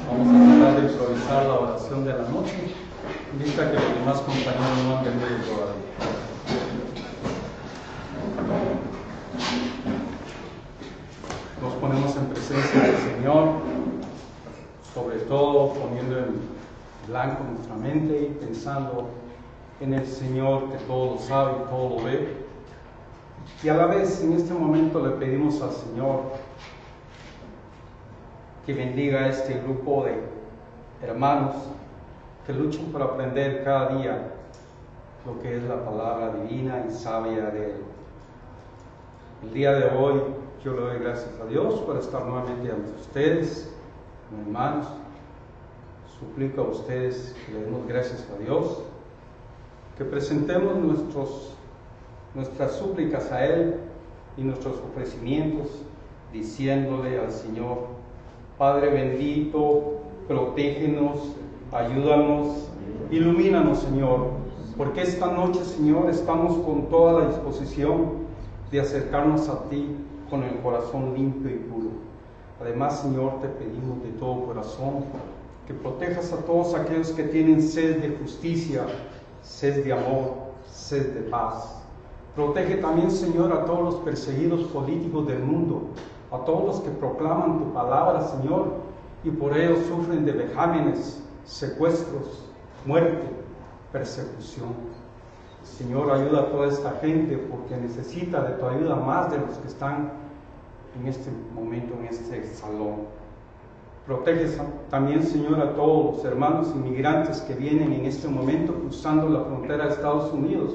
Vamos a tratar de improvisar la oración de la noche, vista que los demás compañeros no han venido todavía. Nos ponemos en presencia del Señor, sobre todo poniendo en blanco nuestra mente y pensando en el Señor que todo lo sabe y todo lo ve. Y a la vez en este momento le pedimos al Señor que bendiga a este grupo de hermanos que luchan por aprender cada día lo que es la palabra divina y sabia de Él. El día de hoy yo le doy gracias a Dios por estar nuevamente ante ustedes, mis hermanos. Suplico a ustedes que le demos gracias a Dios, que presentemos nuestras súplicas a Él y nuestros ofrecimientos, diciéndole al Señor: Padre bendito, protégenos, ayúdanos, ilumínanos, Señor, porque esta noche, Señor, estamos con toda la disposición de acercarnos a Ti con el corazón limpio y puro. Además, Señor, te pedimos de todo corazón que protejas a todos aquellos que tienen sed de justicia, sed de amor, sed de paz. Protege también, Señor, a todos los perseguidos políticos del mundo, a todos los que proclaman tu palabra, Señor, y por ello sufren de vejámenes, secuestros, muerte, persecución. Señor, ayuda a toda esta gente porque necesita de tu ayuda más de los que están en este momento en este salón. Protege también, Señor, a todos los hermanos inmigrantes que vienen en este momento cruzando la frontera de Estados Unidos,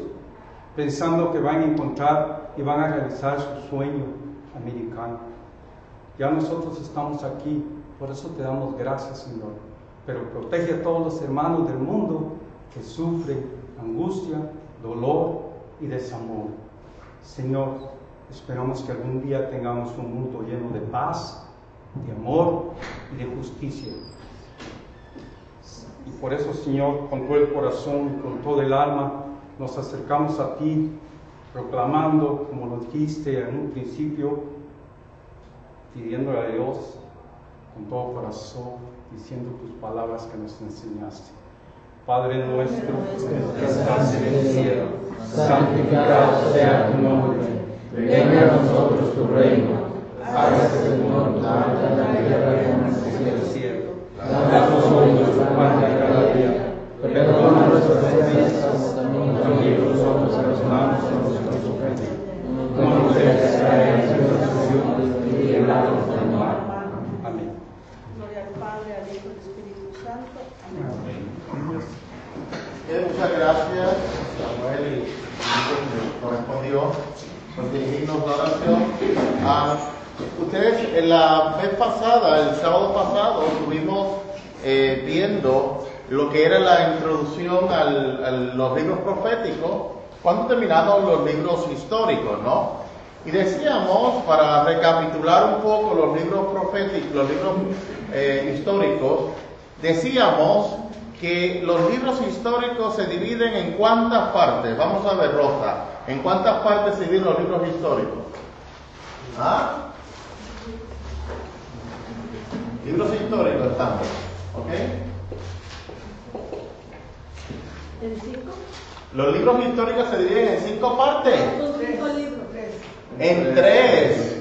pensando que van a encontrar y van a realizar su sueño americano. Ya nosotros estamos aquí, por eso te damos gracias, Señor. Pero protege a todos los hermanos del mundo que sufren angustia, dolor y desamor. Señor, esperamos que algún día tengamos un mundo lleno de paz, de amor y de justicia. Y por eso, Señor, con todo el corazón y con todo el alma, nos acercamos a Ti, proclamando, como lo dijiste en un principio, pidiéndole a Dios con todo corazón, diciendo tus palabras que nos enseñaste. Padre nuestro que estás en el cielo, santificado sea tu nombre. Venga a nosotros tu reino. Hágase, Señor, tu voluntad en la tierra como en el cielo. Danos hoy nuestro pan de cada día. Perdona nuestras ofensas, como también nosotros perdonamos a nuestros ofensores. No nos dejes caer en tentación y líbranos del mal. Amén. Gloria al Padre, al Hijo y al Espíritu Santo. Amén. Muchas gracias, Samuel y que correspondió por dirigirnos la oración. Ustedes la vez pasada, el sábado pasado, estuvimos viendo lo que era la introducción a los libros proféticos cuando terminamos los libros históricos, ¿no? Y decíamos, para recapitular un poco los libros proféticos, los libros históricos, decíamos que los libros históricos se dividen en cuántas partes. Vamos a ver, Rosa, ¿en cuántas partes se dividen los libros históricos? ¿Ah? Libros históricos estamos, ¿ok? ¿En 5? Los libros históricos se dividen en 5 partes. ¿Cuántos 5 libros? En 3.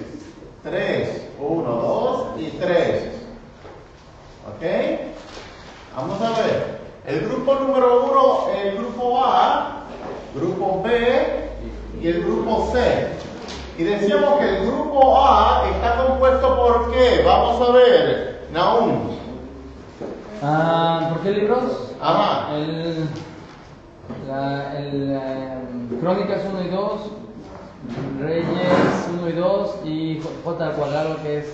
3. 1, 2 y 3. ¿Ok? Vamos a ver. El grupo número 1, el grupo A, grupo B y el grupo C. Y decíamos que el grupo A está compuesto por ¿qué? Vamos a ver, Nahum. ¿Por qué libros? Ajá. Crónicas 1 y 2, Reyes 1 y 2 y J al cuadrado, que es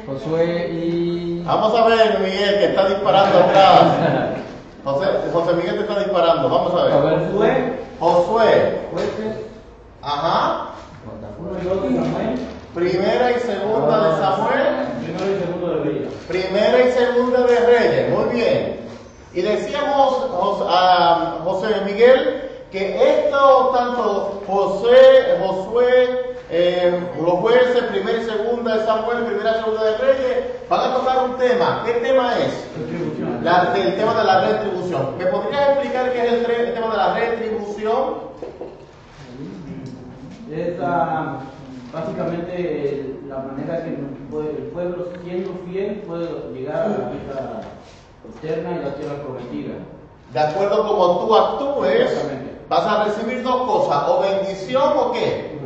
Josué y... Vamos a ver, Miguel, que está disparando atrás. José Miguel te está disparando, vamos a ver. Josué. Ajá. Primera y segunda de Samuel. Primera y segunda de Reyes. Muy bien. Y decíamos José Miguel que esto, tanto Josué, los jueces, primera y segunda de Samuel, primera y segunda de Reyes, van a tocar un tema. ¿Qué tema es? El tema de la retribución. ¿Me podrías explicar qué es el tema de la retribución? Es básicamente la manera que el pueblo, siendo fiel, puede llegar a la vida eterna y la tierra prometida. De acuerdo como tú actúes, Exactamente. vas a recibir dos cosas, o bendición o qué.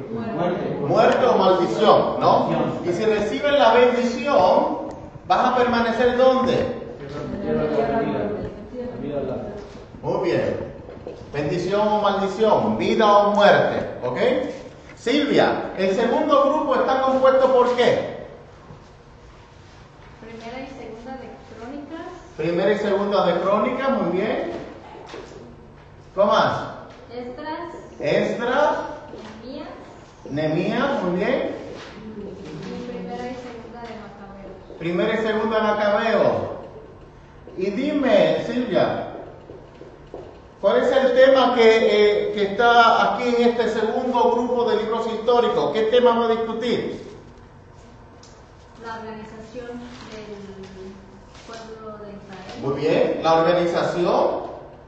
Muerte o maldición, ¿no? Y si recibes la bendición, vas a permanecer ¿dónde? Tierra prometida. La vida larga. Muy bien. Bendición o maldición, vida o muerte, ¿ok? Silvia, el segundo grupo está compuesto por qué? Primera y segunda de Crónicas. Primera y segunda de Crónicas, muy bien. ¿Cómo más? Esdras, Nehemías, muy bien. Y primera y segunda de Macabeos. Primera y segunda de Macabeos. Y dime, Silvia, ¿cuál es el tema que está aquí en este segundo grupo de libros históricos? ¿Qué tema va a discutir? La organización del pueblo de Israel. Muy bien, la organización,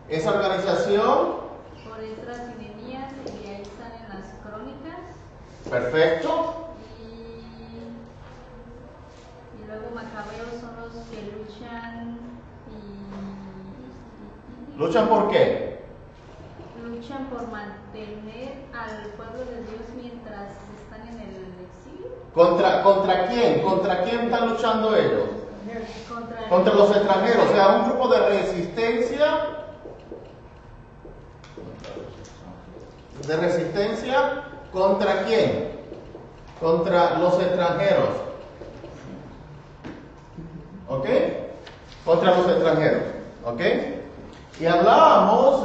esa organización, Por Esdras y Nehemías, y ahí están en las Crónicas. perfecto. Y luego Macabeos son los que luchan ¿Luchan por qué? luchan por mantener al pueblo de Dios mientras están en el exilio. ¿Contra quién? ¿Contra quién están luchando ellos? Contra los extranjeros, o sea, un grupo de resistencia. ¿De resistencia? ¿Contra quién? Contra los extranjeros. ¿Ok? Contra los extranjeros. ¿Ok? Y hablábamos,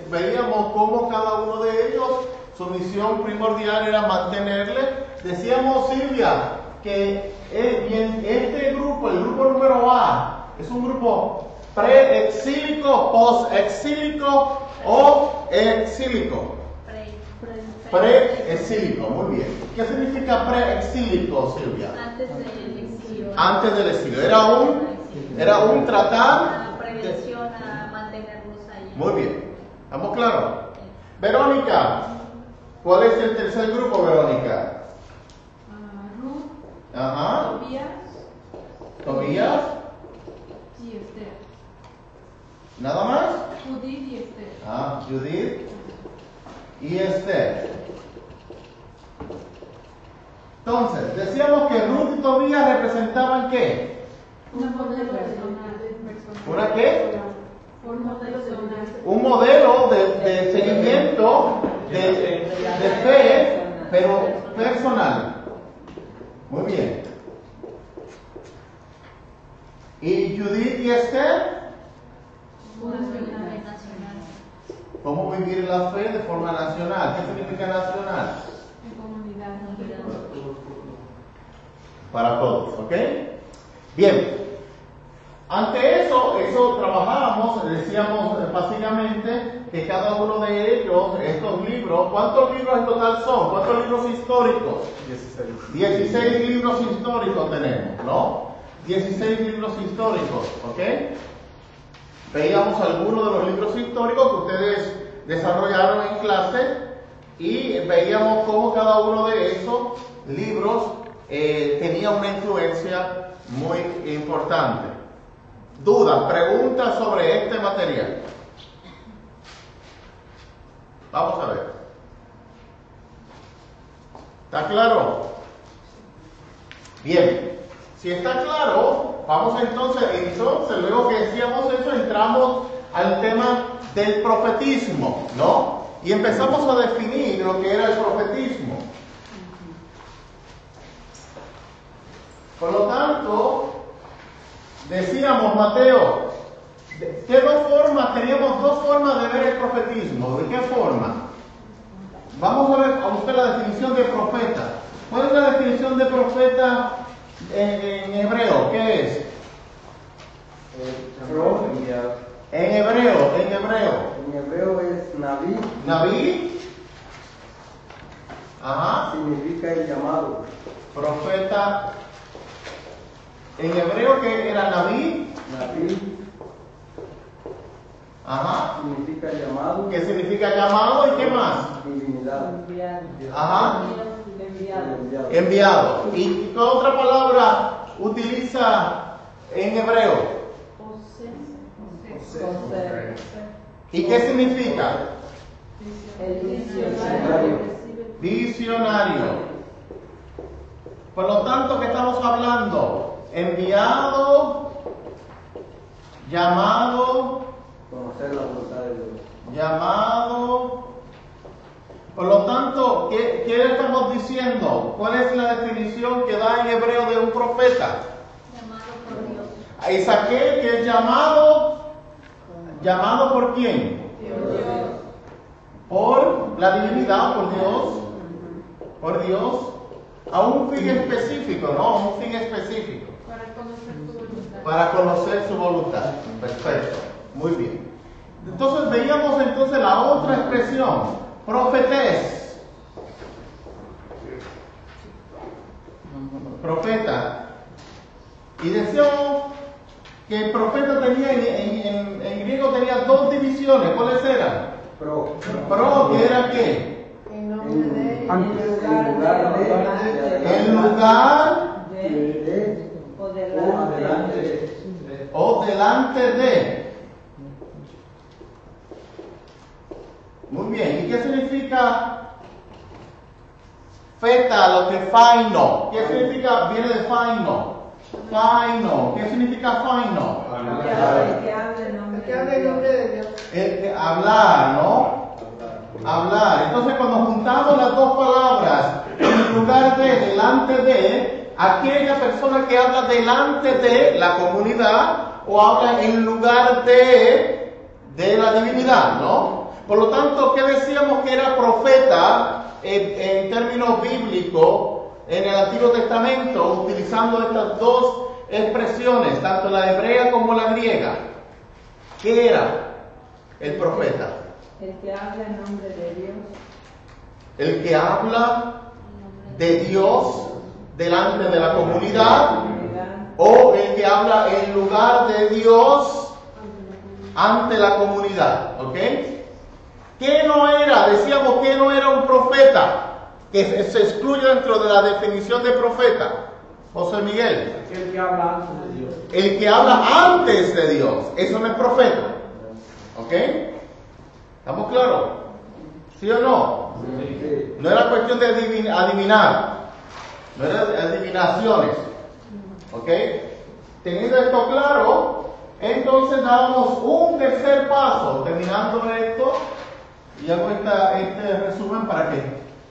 veíamos cómo cada uno de ellos, su misión primordial era mantenerle. Decíamos, Silvia, que este grupo, el grupo número A, es un grupo preexílico, postexílico o exílico. Preexílico, muy bien. ¿Qué significa preexílico, Silvia? Antes del exilio. Antes del exilio. Era un tratar. Prevención a mantenerlos ahí. Muy bien. ¿Estamos claros? Verónica, ¿cuál es el tercer grupo, Verónica? Ruth, Ajá. Tobías Tobías. y Esther. ¿Nada más? Judith y Esther. Judith y Esther. Entonces, decíamos que Ruth y Tobías representaban ¿qué? Un modelo personal. ¿Una qué? Un modelo personal. Un modelo de seguimiento de fe, pero personal. Muy bien. ¿Y Judith y Esther? Una fe nacional. ¿Cómo vivir la fe de forma nacional? ¿Qué significa nacional? En comunidad. Para todos, ¿ok? Bien. Ante eso trabajábamos, decíamos básicamente que cada uno de ellos, estos libros, ¿cuántos libros en total son? ¿Cuántos libros históricos? 16 libros históricos tenemos, ¿no? 16 libros históricos, ¿ok? Veíamos algunos de los libros históricos que ustedes desarrollaron en clase y veíamos cómo cada uno de esos libros tenía una influencia muy importante. Dudas, preguntas sobre este material. Vamos a ver. ¿Está claro? Bien. Si está claro, vamos entonces, luego que decíamos eso, entramos al tema del profetismo, ¿no? Y empezamos a definir lo que era el profetismo. Por lo tanto, decíamos, Mateo, teníamos dos formas de ver el profetismo. ¿De qué forma? Vamos a buscar la definición de profeta. ¿Cuál es la definición de profeta en hebreo? ¿Qué es? En hebreo En hebreo es Naví. Naví. Ajá. significa el llamado. Profeta. En hebreo, ¿qué era Naví? Naví Ajá. significa el llamado. ¿Qué significa llamado y qué más? Divinidad. Ajá. Enviado. Enviado. ¿Y qué otra palabra utiliza en hebreo? ¿Y qué significa? Visionario. Por lo tanto, ¿qué estamos hablando? Enviado, llamado, Conocer la voluntad de Dios. llamado. Por lo tanto, ¿qué estamos diciendo? ¿Cuál es la definición que da en hebreo de un profeta? Llamado por Dios. Es aquel que es llamado. ¿Llamado por quién? Por la divinidad, por Dios. Por Dios. A un fin específico, ¿no? A un fin específico. Para conocer tu voluntad. Para conocer su voluntad. Perfecto. Muy bien. Entonces veíamos entonces la otra expresión. Profetés. Profeta. Y decíamos que el profeta tenía, en griego tenía dos divisiones. ¿Cuáles eran? Pro. Que era qué? En lugar En lugar o delante de. Muy bien. ¿Y qué significa feta, lo que faino? ¿Qué significa? Viene de faino. Faino. ¿Qué significa faino? que habla en nombre de Dios. Hablar, ¿no? Hablar. Entonces, cuando juntamos las dos palabras, en lugar de, delante de, aquella persona que habla delante de la comunidad o habla en lugar de la divinidad, ¿no? Por lo tanto, ¿qué decíamos que era profeta en términos bíblicos en el Antiguo Testamento, utilizando estas dos expresiones, tanto la hebrea como la griega? ¿Qué era el profeta? El que habla en nombre de Dios. El que habla de Dios delante de la comunidad, o el que habla en lugar de Dios ante la comunidad, ¿ok? ¿Qué no era? Decíamos que no era un profeta, que se excluye dentro de la definición de profeta. José Miguel. El que habla antes de Dios. El que habla antes de Dios, eso no es profeta, ¿ok? ¿Estamos claros? ¿Sí o no? Sí. No era cuestión de adivinar, no era de adivinaciones, ¿ok? Teniendo esto claro, entonces damos un tercer paso, terminando esto, y hago este resumen para que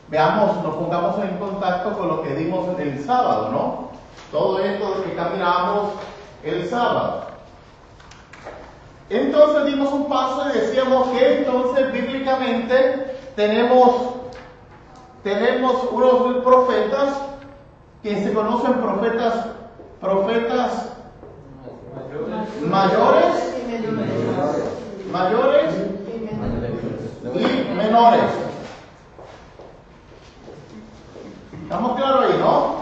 veamos, nos pongamos en contacto con lo que dimos el sábado, ¿no? Todo esto que caminamos el sábado. Entonces dimos un paso y decíamos que entonces bíblicamente tenemos unos profetas que se conocen profetas mayores y menores. ¿Estamos claros ahí, no?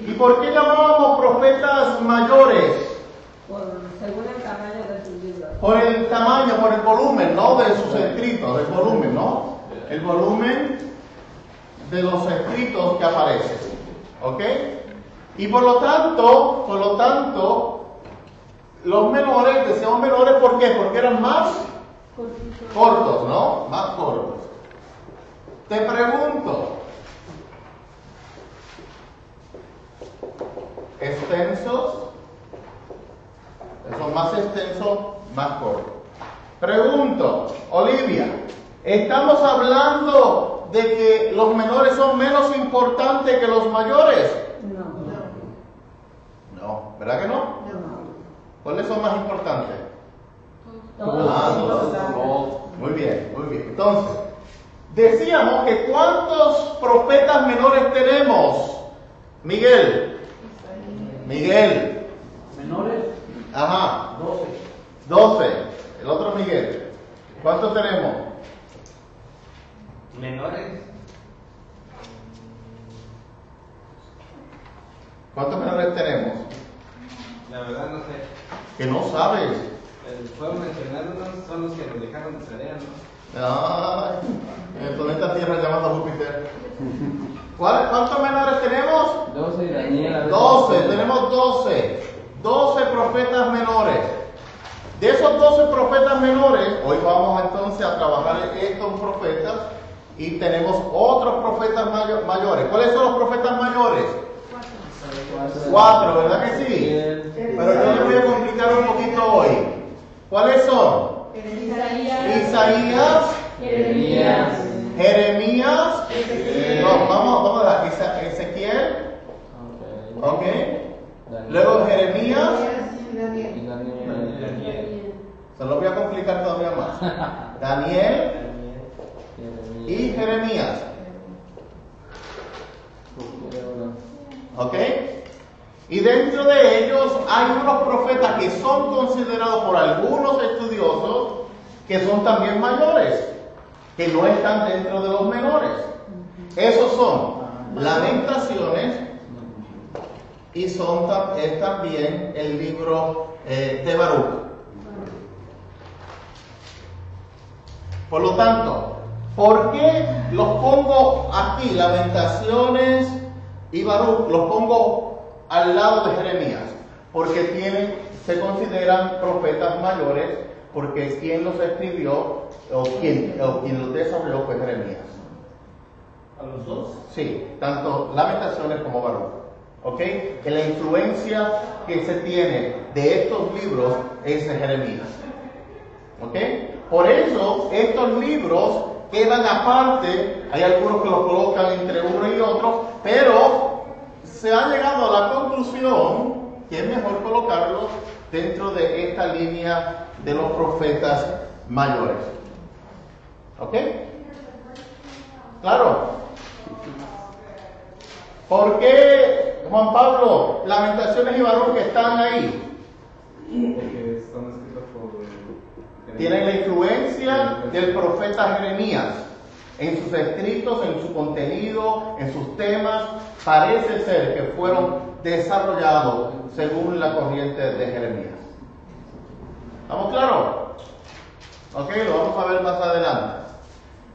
¿Y por qué llamábamos profetas mayores? Según el tamaño de sus libros. Por el tamaño, por el volumen, ¿no? De sus escritos, el volumen, ¿no? El volumen de los escritos que aparecen, ¿ok? Y por lo tanto, los menores, decíamos menores, ¿por qué? Porque eran más cortos, ¿no? Más cortos. Te pregunto, extensos, son más extensos, más cortos. Pregunto, Olivia, ¿estamos hablando de que los menores son menos importantes que los mayores? No, ¿verdad que no? ¿Cuáles son más importantes? Todos. Muy bien, muy bien. Entonces, decíamos que ¿cuántos profetas menores tenemos? Miguel. Menores, Ajá. 12. 12. El otro Miguel. ¿Cuántos tenemos? Menores, ¿Cuántos menores tenemos? La verdad no sé. Que no sabes. Fueron mencionados, son los que nos dejaron de tarea, ¿no? Ay, el planeta Tierra llamado Júpiter. ¿Cuántos menores tenemos? 12 y Daniel. 12, tenemos 12. 12 profetas menores. De esos 12 profetas menores, hoy vamos entonces a trabajar estos profetas y tenemos otros profetas mayores. ¿Cuáles son los profetas mayores? 4, ¿verdad que sí? Pero yo les voy a complicar un poquito hoy. ¿Cuáles son? Isaías, Jeremías, no, vamos a dar Ezequiel, ok, luego Jeremías, Y Daniel. se lo voy a complicar todavía más. Daniel y Jeremías, ok. Y dentro de ellos hay unos profetas que son considerados por algunos estudiosos que son también mayores, que no están dentro de los menores. Esos son Lamentaciones y es también el libro de Baruch. Por lo tanto, ¿por qué los pongo aquí, Lamentaciones y Baruch, los pongo al lado de Jeremías? Porque se consideran profetas mayores, porque quien los escribió o quien los desarrolló fue Jeremías. ¿A los dos? Sí, tanto Lamentaciones como Baruch. ¿Ok? Que la influencia que se tiene de estos libros es de Jeremías. ¿Ok? Por eso estos libros quedan aparte. Hay algunos que los colocan entre uno y otro, pero se ha llegado a la conclusión que es mejor colocarlos dentro de esta línea de los profetas mayores. ¿Ok? Claro. ¿Por qué, Juan Pablo, Lamentaciones y Baruch están ahí? Porque están escritos por... Tienen la influencia del profeta Jeremías en sus escritos, en su contenido, en sus temas. Parece ser que fueron desarrollados según la corriente de Jeremías. ¿Estamos claros? Ok, lo vamos a ver más adelante.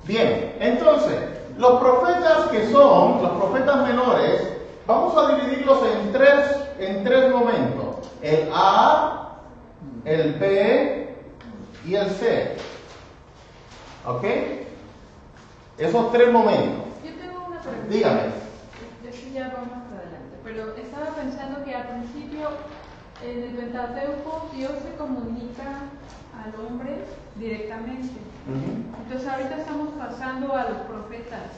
Bien, entonces, los profetas que son, los profetas menores, vamos a dividirlos en tres momentos. El A, el B y el C. ¿Ok? Esos tres momentos. Yo tengo una pregunta. Dígame. Eso ya vamos adelante. Pero estaba pensando que al principio, en el Pentateuco, Dios se comunica al hombre directamente. Entonces ahorita estamos pasando a los profetas,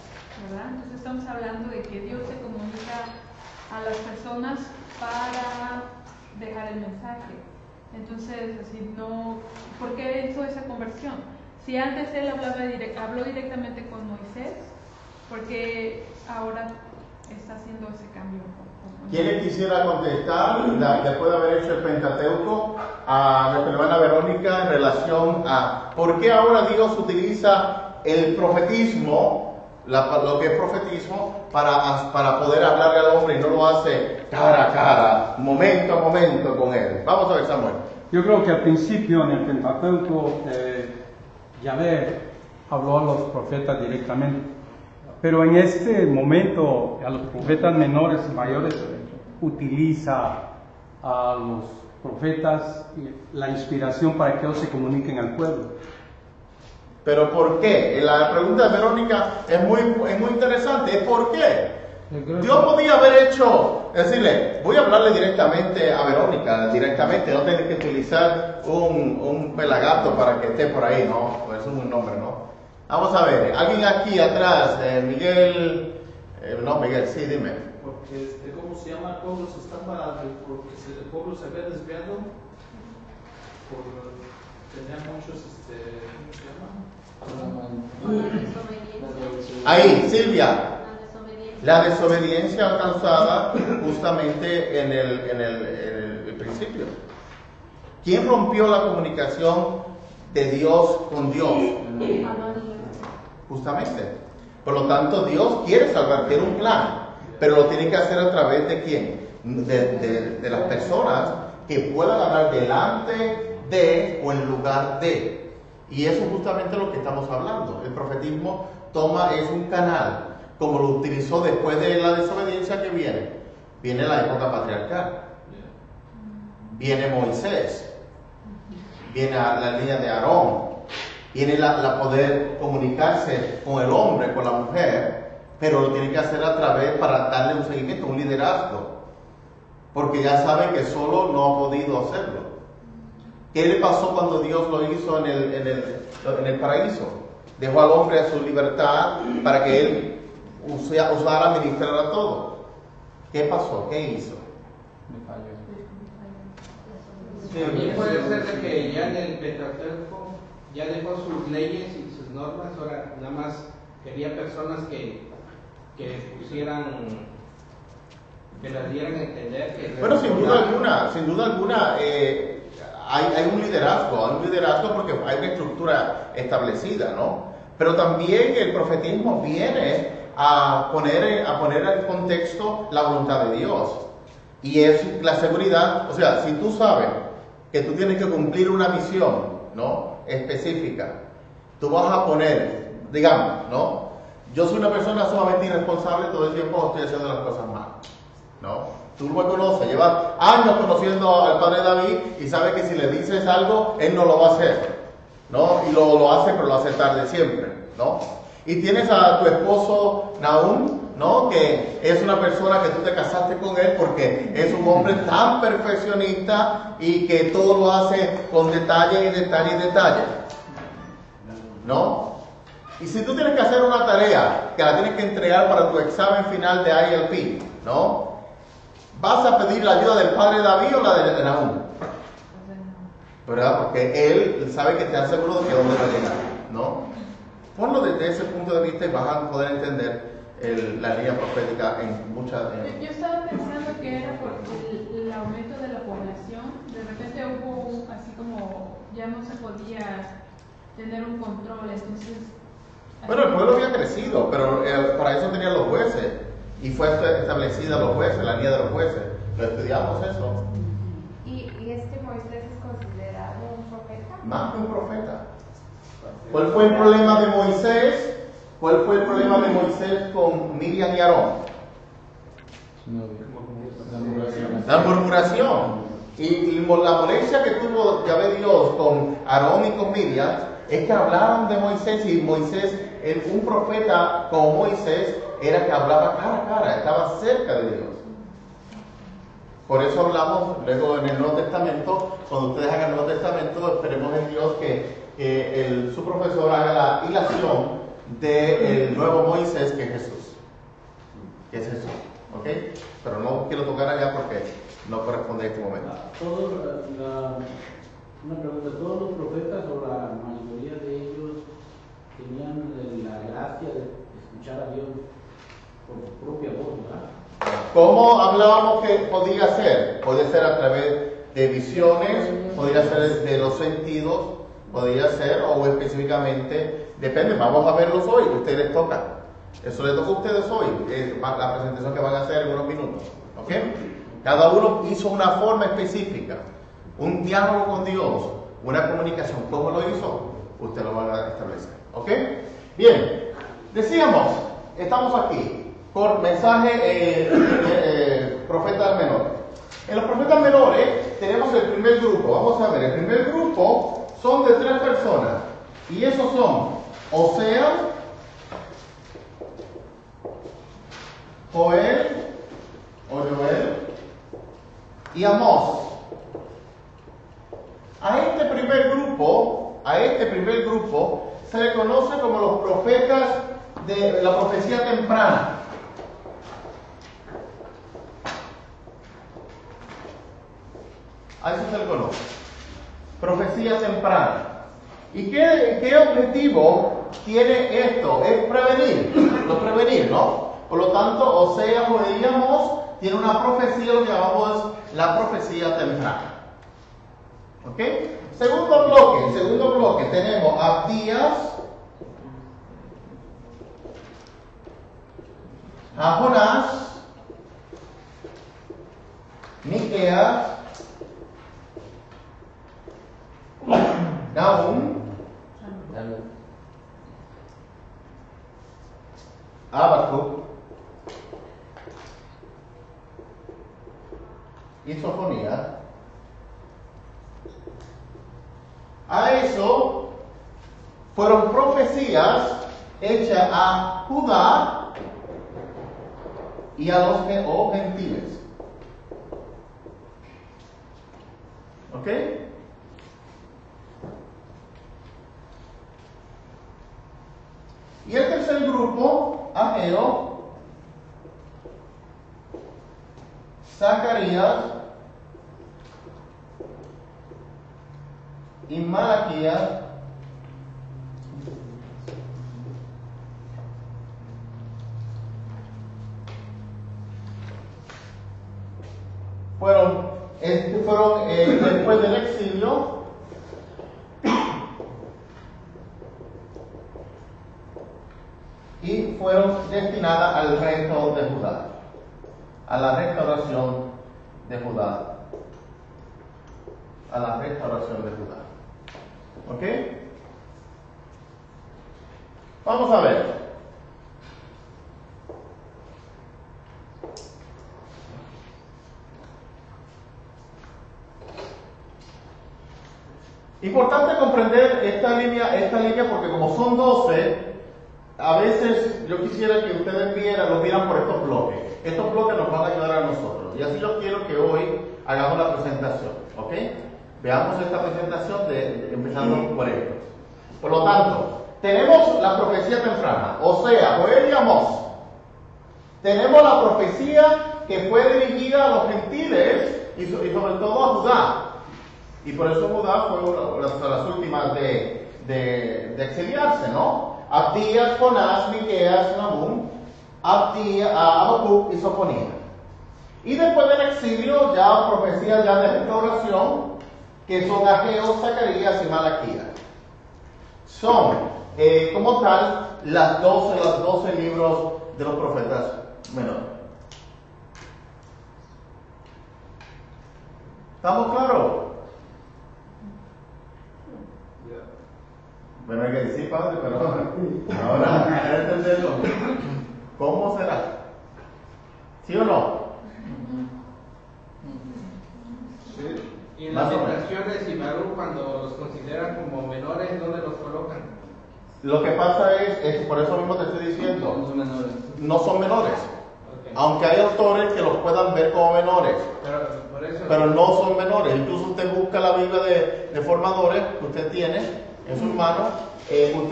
¿verdad? Entonces estamos hablando de que Dios se comunica a las personas para dejar el mensaje. Entonces, así no, ¿por qué hizo esa conversión? Si antes él habló directamente con Moisés, ¿por qué ahora está haciendo ese cambio? ¿Quién le quisiera contestar después de haber hecho el Pentateuco a nuestra hermana Verónica en relación a por qué ahora Dios utiliza el profetismo, lo que es profetismo, para poder hablarle al hombre y no lo hace cara a cara, momento a momento con él? Vamos a ver, Samuel. Yo creo que al principio en el Pentateuco Yahvé habló a los profetas directamente, pero en este momento a los profetas menores y mayores utiliza a los profetas la inspiración para que ellos se comuniquen al pueblo. ¿Pero por qué? La pregunta de Verónica es muy interesante. ¿Es por qué? Dios podía haber hecho, decirle, voy a hablarle directamente a Verónica, directamente, no tener que utilizar un pelagato para que esté por ahí, ¿no? Pues es un nombre, ¿no? Vamos a ver, alguien aquí atrás, Miguel, Miguel, sí, dime. Porque, ¿cómo se llama? El pueblo se está porque el pueblo se había desviado, tenía muchos, ¿cómo se llama? Ahí, Silvia. La desobediencia alcanzada justamente en el principio. ¿Quién rompió la comunicación de Dios con Dios? Justamente. Por lo tanto, Dios quiere salvar, tiene un plan, pero lo tiene que hacer a través de ¿quién? de las personas que puedan hablar delante de o en lugar de. Y eso es justamente lo que estamos hablando. El profetismo es un canal, como lo utilizó después de la desobediencia que viene. Viene la época patriarcal. Viene Moisés. Viene la línea de Aarón. Viene la poder comunicarse con el hombre, con la mujer, pero lo tiene que hacer a través para darle un seguimiento, un liderazgo. Porque ya sabe que solo no ha podido hacerlo. ¿Qué le pasó cuando Dios lo hizo en el paraíso? Dejó al hombre a su libertad para que él usara, ministrara todo. ¿Qué pasó? ¿Qué hizo? También puede ser de que ya en el Pentateuco ya dejó sus leyes y sus normas, ahora nada más quería personas que pusieran, que las dieran a entender que... Bueno, sin duda alguna, hay un liderazgo porque hay una estructura establecida, ¿no? Pero también el profetismo viene a poner en contexto la voluntad de Dios. Y es la seguridad, o sea, si tú sabes que tú tienes que cumplir una misión, ¿no?, específica, tú vas a poner, digamos, ¿no?, yo soy una persona sumamente irresponsable, todo el tiempo estoy haciendo las cosas mal, ¿no? Tú lo conoces, llevas años conociendo al padre David y sabes que si le dices algo, él no lo va a hacer, ¿no? Y lo hace, pero lo hace tarde siempre, ¿no? Y tienes a tu esposo Nahum, ¿no?, que es una persona que tú te casaste con él porque es un hombre tan perfeccionista y que todo lo hace con detalle y detalle y detalle, ¿no? Y si tú tienes que hacer una tarea que la tienes que entregar para tu examen final de ILP, ¿no?, ¿vas a pedir la ayuda del padre David o la de Nahum? ¿Verdad? Porque él sabe que te aseguro de que dónde va a llegar, ¿no? Ponlo desde ese punto de vista y vas a poder entender la línea profética en muchas... Yo estaba pensando que era por el aumento de la población. De repente hubo así como ya no se podía tener un control, entonces... Bueno, el pueblo había crecido, pero para eso tenían los jueces. Y fue establecida los jueces, la línea de los jueces. Lo estudiamos eso. ¿Y Moisés es considerado un profeta? Más que un profeta. ¿Cuál fue el problema de Moisés? ¿Cuál fue el problema de Moisés con Miriam y Aarón? La murmuración. Y la molestia que tuvo Yahvé Dios con Aarón y con Miriam es que hablaron de Moisés, y Moisés, un profeta como Moisés, era que hablaba cara a cara, estaba cerca de Dios. Por eso hablamos luego en el Nuevo Testamento, cuando ustedes hagan el Nuevo Testamento, esperemos en Dios que su profesor haga la hilación del nuevo Moisés, que es Jesús. Que es Jesús, ¿ok? Pero no quiero tocar allá porque no corresponde a este momento. Una pregunta, ¿todos los profetas o la mayoría de ellos tenían la gracia de escuchar a Dios por su propia voz, ¿verdad? ¿Cómo hablábamos que podía ser? Puede ser a través de visiones, podría ser de los sentidos, podría ser, o específicamente, depende, vamos a verlos hoy, ustedes tocan. Eso les toca a ustedes hoy, la presentación que van a hacer en unos minutos, ¿ok? Cada uno hizo una forma específica, un diálogo con Dios, una comunicación. ¿Cómo lo hizo? Usted lo va a establecer, ¿ok? Bien, decíamos, estamos aquí por mensaje profeta menor. En los profetas menores tenemos el primer grupo. Vamos a ver, el primer grupo son de 3 personas, y esos son Oseas, Joel y Amós. A este primer grupo se le conoce como los profetas de la profecía temprana. A eso se le conoce. Profecía temprana. ¿Y qué objetivo tiene esto? Es prevenir, ¿no? Por lo tanto, Oseas, Joel y Amós tiene una profecía, lo que llamamos la profecía temprana. ¿Ok? Segundo bloque tenemos Abdías, a Jonás Miqueas, Nahum, Habacuc y Sofonías. A eso fueron profecías hechas a Judá y a los gentiles. ¿Ok? Y el tercer grupo, Ageo, Zacarías y Malaquías, fueron después del exilio y fueron destinadas al reino de Judá, a la restauración de Judá, a la restauración de Judá. ¿Ok? Vamos a ver. Importante comprender esta línea porque como son 12, a veces yo quisiera que ustedes lo vieran por estos bloques. Estos bloques nos van a ayudar a nosotros. Y así yo quiero que hoy hagamos la presentación. ¿Ok? Veamos esta presentación empezando por ellos. Por lo tanto, tenemos la profecía temprana, o sea, Joel y Amós. Tenemos la profecía que fue dirigida a los gentiles y sobre todo a Judá. Y por eso Judá fue las últimas de exiliarse, ¿no? Abdías, Jonás, Miqueas, Nahum, Habacuc y Sofonías. Y después del exilio, ya profecías ya de restauración, que son Ageo, Zacarías y Malaquías. Son, como tal, los 12 libros de los profetas menores. ¿Estamos claros? Bueno, hay que decir, padre, pero ahora hay que entenderlo. ¿Cómo será? ¿Sí o no? Sí. Y en las citaciones y Baruch, cuando los consideran como menores, ¿dónde los colocan? Lo que pasa es por eso mismo te estoy diciendo, no son menores. Okay. Aunque hay autores que los puedan ver como menores, pero no son menores. Incluso usted busca la Biblia de formadores que usted tiene en sus manos,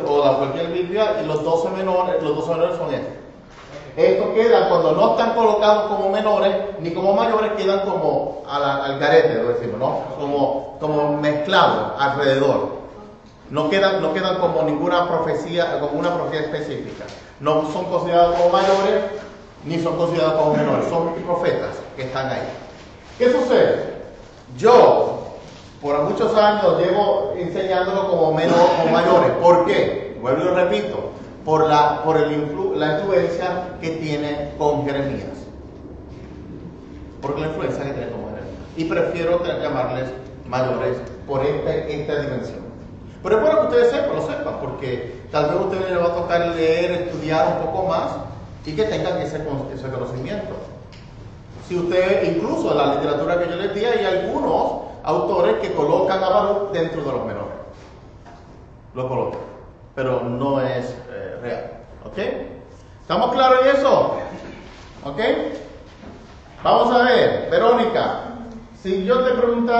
o cualquier Biblia, y los 12 menores son estos. Estos quedan, cuando no están colocados como menores ni como mayores, quedan como al garete, lo decimos, ¿no? Como mezclados alrededor. No quedan como ninguna profecía, como una profecía específica. No son considerados como mayores ni son considerados como menores. Son profetas que están ahí. ¿Qué sucede? Yo por muchos años llevo enseñándolo como mayores. ¿Por qué? Vuelvo y lo repito. Por la influencia que tiene con Jeremías. Por la influencia que tiene con Jeremías. Y prefiero llamarles mayores por esta dimensión. Pero es bueno que ustedes lo sepan, porque tal vez a ustedes les va a tocar leer, estudiar un poco más y que tengan ese conocimiento. Si usted, incluso en la literatura que yo les di, hay algunos autores que colocan a Baruch dentro de los menores. Lo colocan, pero no es real. ¿Ok? ¿Estamos claros en eso? ¿Ok? Vamos a ver, Verónica, si yo te preguntara